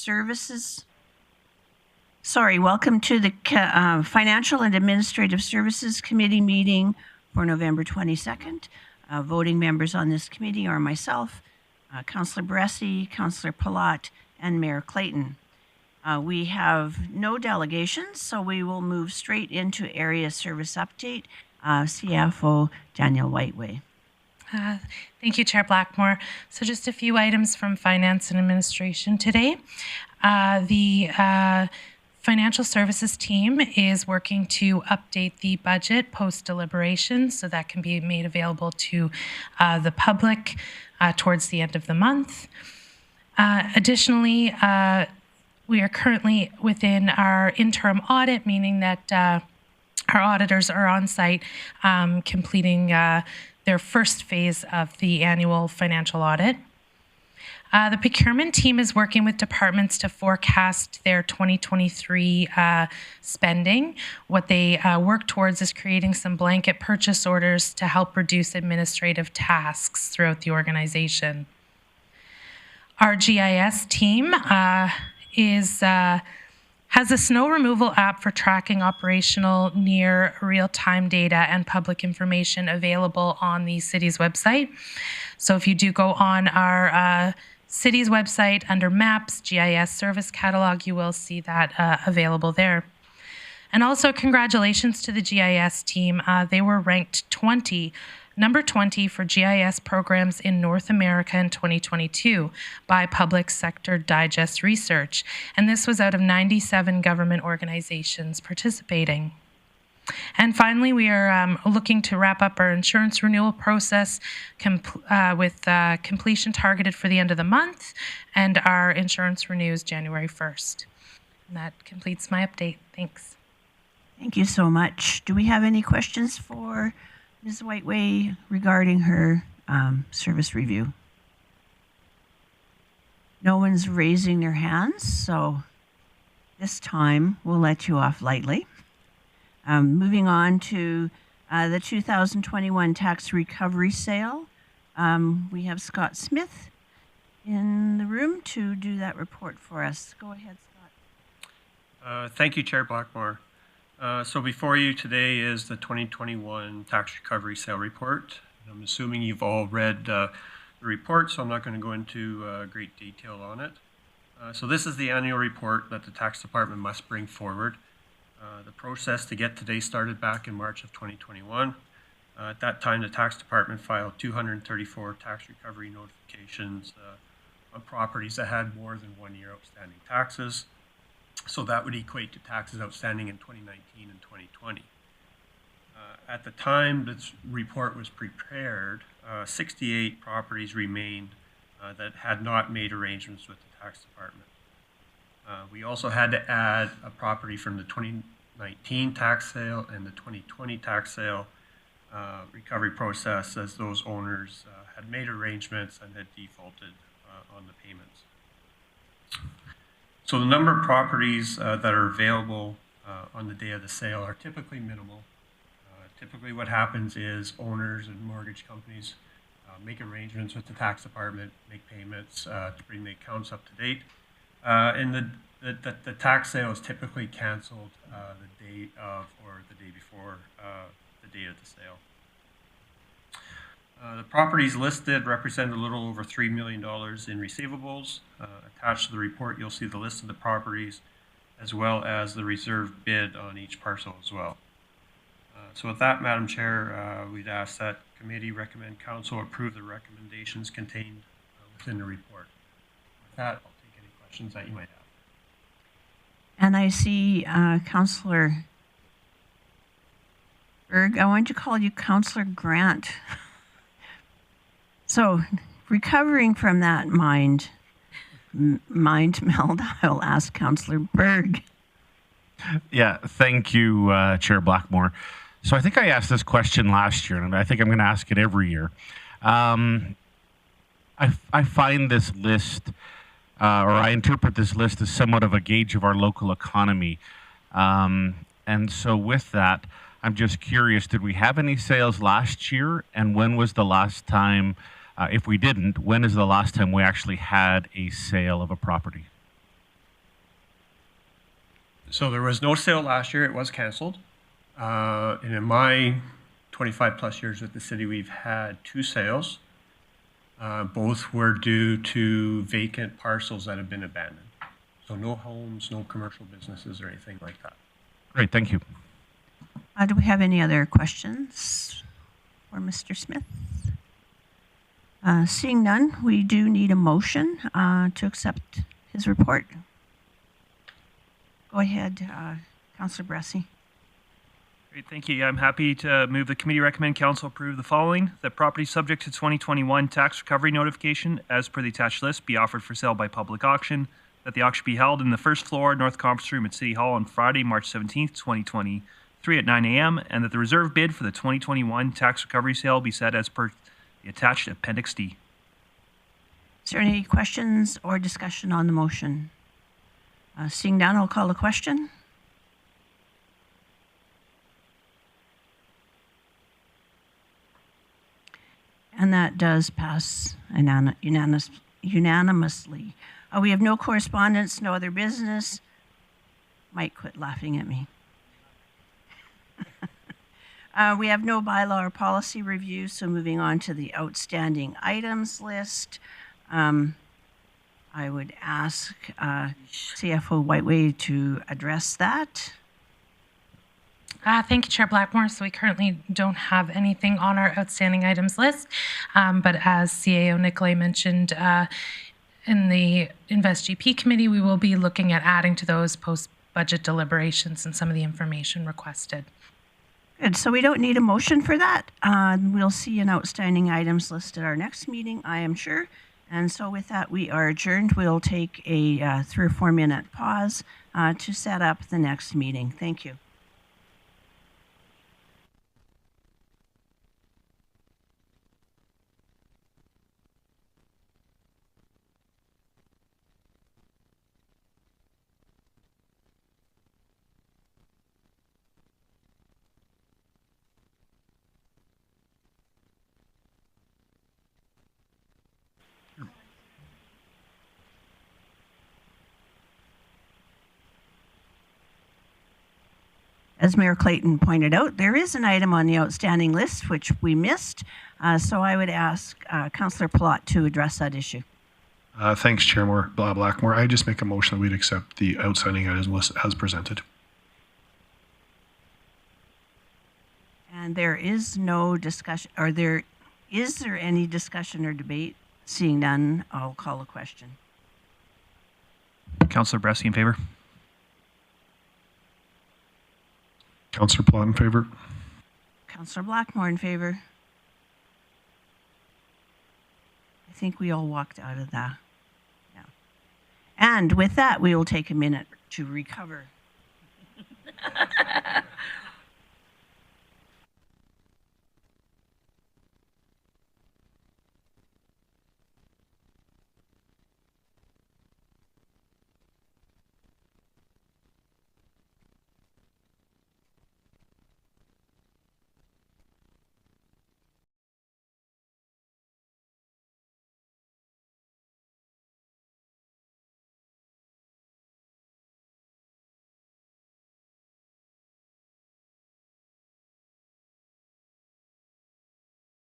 Services. Welcome to the Financial and Administrative Services Committee meeting for November 22nd. Voting members on this committee are myself, Councillor Bressi, Councillor Palat, and Mayor Clayton. We have no delegations, so we will move straight into area service update. CFO Daniel Whiteway. Thank you, Chair Blackmore. So just a few items from Finance and Administration today. The Financial Services team is working to update the budget post-deliberation so that can be made available to the public towards the end of the month. Additionally, we are currently within our interim audit, meaning that our auditors are on site completing their first phase of the annual financial audit. The procurement team is working with departments to forecast their 2023 spending. What they work towards is creating some blanket purchase orders to help reduce administrative tasks throughout the organization. Our GIS team has a snow removal app for tracking operational near real-time data and public information available on the city's website. So if you do go on our city's website under Maps, GIS Service Catalog, you will see that available there. And also congratulations to the GIS team. They were ranked number 20 for GIS programs in North America in 2022 by Public Sector Digest Research. And this was out of 97 government organizations participating. And finally, we are looking to wrap up our insurance renewal process with completion targeted for the end of the month, and our insurance renews January 1st. And that completes my update. Thanks. Thank you so much. Do we have any questions for Ms. Whiteway regarding her service review? No one's raising their hands, so this time we'll let you off lightly. Moving on to the 2021 tax recovery sale. We have Scott Smith in the room to do that report for us. Go ahead, Scott. Thank you, Chair Blackmore. So before you today is the 2021 tax recovery sale report. I'm assuming you've all read the report, so I'm not going to go into great detail on it. So this is the annual report that the tax department must bring forward. The process to get today started back in March of 2021. At that time, the tax department filed 234 tax recovery notifications on properties that had more than 1 year outstanding taxes. So that would equate to taxes outstanding in 2019 and 2020. At the time this report was prepared, 68 properties remained that had not made arrangements with the tax department. We also had to add a property from the 2019 tax sale and the 2020 tax sale recovery process, as those owners had made arrangements and had defaulted on the payments. So the number of properties that are available on the day of the sale are typically minimal. Typically what happens is owners and mortgage companies make arrangements with the tax department, make payments to bring the accounts up to date. And the tax sale is typically canceled the day of or the day before the date of the sale. The properties listed represent a little over $3 million in receivables. Attached to the report, you'll see the list of the properties as well as the reserve bid on each parcel as well. So with that, Madam Chair, we'd ask that committee recommend council approve the recommendations contained within the report. With that, I'll take any questions that you might have. And I see Councillor Berg. I wanted to call you Councillor Grant. So, recovering from that mind meld, I'll ask Councillor Berg. Yeah, thank you, Chair Blackmore. So I think I asked this question last year, and I think I'm going to ask it every year. I find this list, or I interpret this list as somewhat of a gauge of our local economy. And so with that, I'm just curious, did we have any sales last year? And when was the last time, if we didn't, when is the last time we actually had a sale of a property? So there was no sale last year. It was canceled. And in my 25 plus years with the city, we've had 2 sales. Both were due to vacant parcels that have been abandoned. So no homes, no commercial businesses or anything like that. Great, thank you. Do we have any other questions for Mr. Smith? Seeing none, we do need a motion to accept his report. Go ahead, Councillor Bressie. Great, thank you. I'm happy to move the committee recommend council approve the following. That property subject to 2021 tax recovery notification as per the attached list be offered for sale by public auction. That the auction be held in the first floor North Conference Room at City Hall on Friday, March 17th, 2023 at 9 a.m. And that the reserve bid for the 2021 tax recovery sale be set as per the attached Appendix D. Is there any questions or discussion on the motion? Seeing none, I'll call the question. And that does pass unanimously. We have no correspondence, no other business. Mike, quit laughing at me. We have no bylaw or policy review, so moving on to the outstanding items list. I would ask CFO Whiteway to address that. Thank you, Chair Blackmore. So we currently don't have anything on our outstanding items list, but as CAO Nicolay mentioned, in the Invest GP committee, we will be looking at adding to those post-budget deliberations and some of the information requested. Good, so we don't need a motion for that. We'll see an outstanding items list at our next meeting, I am sure. And so with that, we are adjourned. We'll take a 3 or 4 minute pause to set up the next meeting. Thank you. As Mayor Clayton pointed out, there is an item on the outstanding list which we missed, so I would ask Councillor Plott to address that issue. Thanks, Chair Blackmore. I just make a motion that we'd accept the outstanding items list as presented. And there is no discussion, or is there any discussion or debate? Seeing none, I'll call a question. Councillor Bressie in favor. Councillor Plott in favor. Councillor Blackmore in favor. I think we all walked out of that. Yeah. And with that, we will take a minute to recover.